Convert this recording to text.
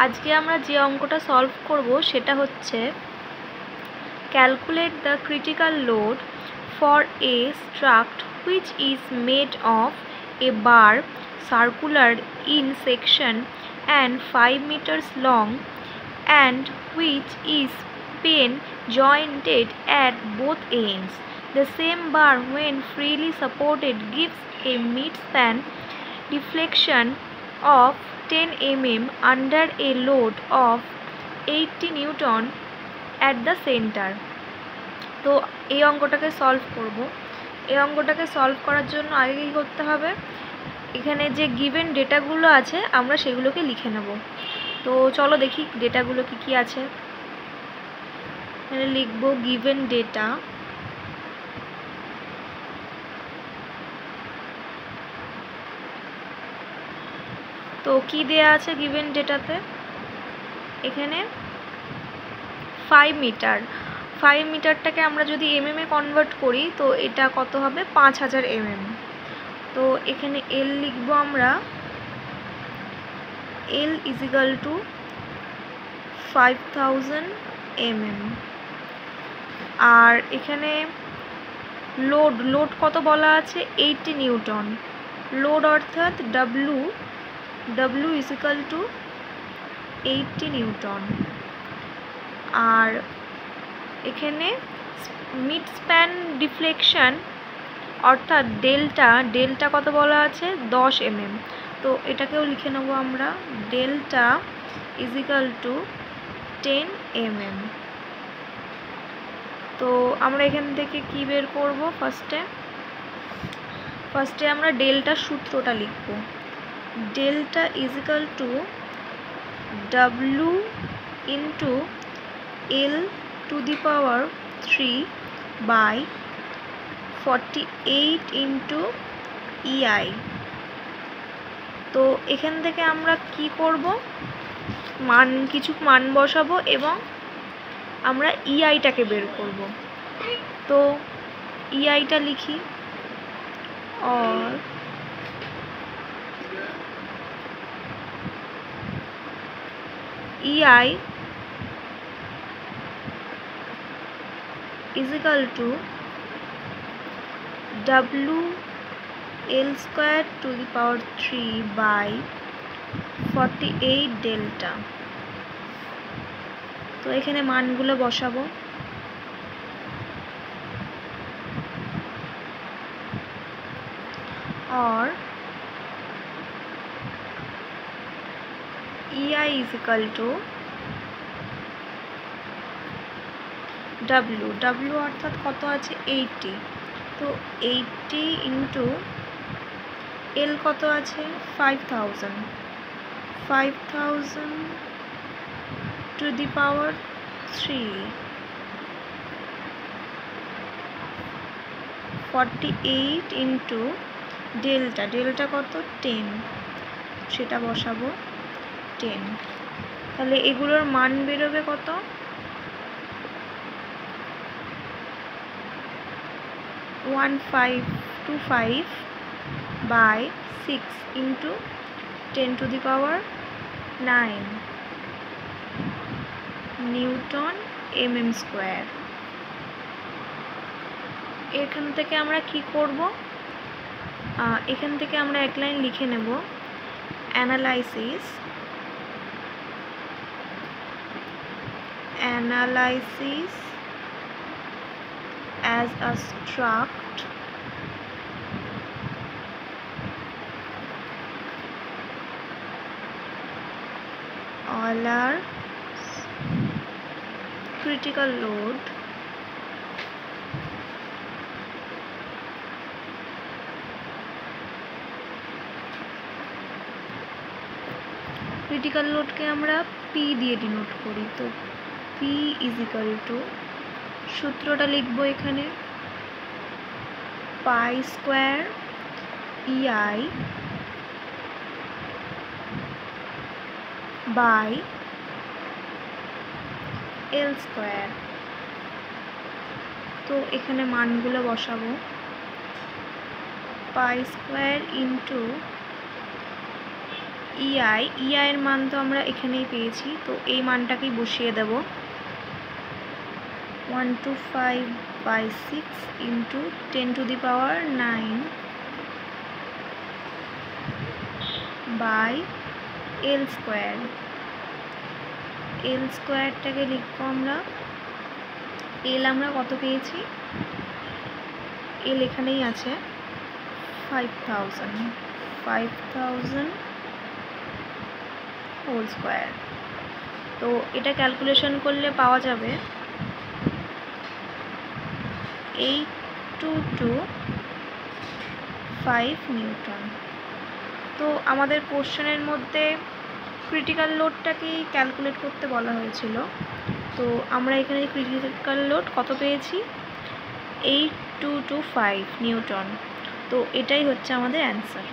আজকে আমরা যে অঙ্কটা সলভ করব সেটা হচ্ছে calculate the critical load for a struct which is made of A bar circular in section and 5 meters long and which is pen jointed at both ends. The same bar when freely supported gives a midspan deflection of 10 mm under a load of 80 Newton at the center. তো এই অঙ্কটাকে solve করব। এই অঙ্কটাকে solve করার জন্য আগে কী করতে হবে, এখানে যে গিভেন ডেটাগুলো আছে আমরা সেগুলোকে লিখে নেব। তো চলো দেখি ডেটাগুলো কি কি আছে। এখানে লিখব গিভেন ডেটা, তো কি দেয়া আছে গিভেন ডেটাতে, এখানে 5 মিটার, 5 মিটারটাকে আমরা যদি mm এ কনভার্ট করি তো এটা কত হবে 5000 mm। তো এখানে L লিখব আমরা, L is equal to 5000 mm। আর এখানে লোড কত বলা আছে 80 নিউটন, লোড অর্থাৎ W is equal to 80 newton. আর এখানে মিড স্প্যান ডিফ্লেকশন অর্থাৎ ডেল্টা কত বলা আছে 10 mm। তো এটাকেও লিখে নেব আমরা, delta is equal two 10 mm। তো আমরা এখান থেকে কি বের করব, ফার্স্টে আমরা ডেল্টার সূত্রটা লিখব, delta is equal to W into L to the power 3 by 48 into EI। তো এখান থেকে আমরা কি করব, কিছু মান বসাবো এবং আমরা EIটাকে বের করব। তো EIটা লিখি, और EI is equal to W L square to the power 3 by 48 delta। তো এখানে মানগুলো বসাবো, और EI is equal to W অর্থাৎ কত আছে 80, তো 80 ইন্টু L কত আছে 5000 two the power 3, 48 into delta কত 10, সেটা বসাবো 10। তাহলে এগুলোর মান বেরোবে কত, 1525 by 6 into 10 to the power 9 newton mm square. এখান থেকে আমরা কি করব, এখান থেকে আমরা এক লাইন লিখে নেব, analysis as a struct all are critical load critical লোডকে আমরা P দিয়ে ডিনোট করি। তো P ইজ ইকাল টু, সূত্রটা লিখব এখানে, pi square EI by L square. তো এখানে মানগুলো বসাবো, পাই স্কোয়ার ইন্টু ইআই এর মান তো আমরা এখানেই পেয়েছি, তো এই মানটাকেই বসিয়ে দেব। 125/6 ইন্টু 10⁹9 বাই এল স্কোয়ার। এল স্কোয়ারটাকে লিখবো আমরা, এল আমরা কত পেয়েছি, এল এখানেই আছে 5000 হোল স্কোয়ার। তো এটা ক্যালকুলেশন করলে পাওয়া যাবে 8225 নিউটন। তো আমাদের কোশ্চেনের মধ্যে ক্রিটিক্যাল লোডটাকেই ক্যালকুলেট করতে বলা হয়েছিল, তো আমরা এখানে ক্রিটিক্যাল লোড কত পেয়েছি, 8225 নিউটন। তো এটাই হচ্ছে আমাদের অ্যান্সার।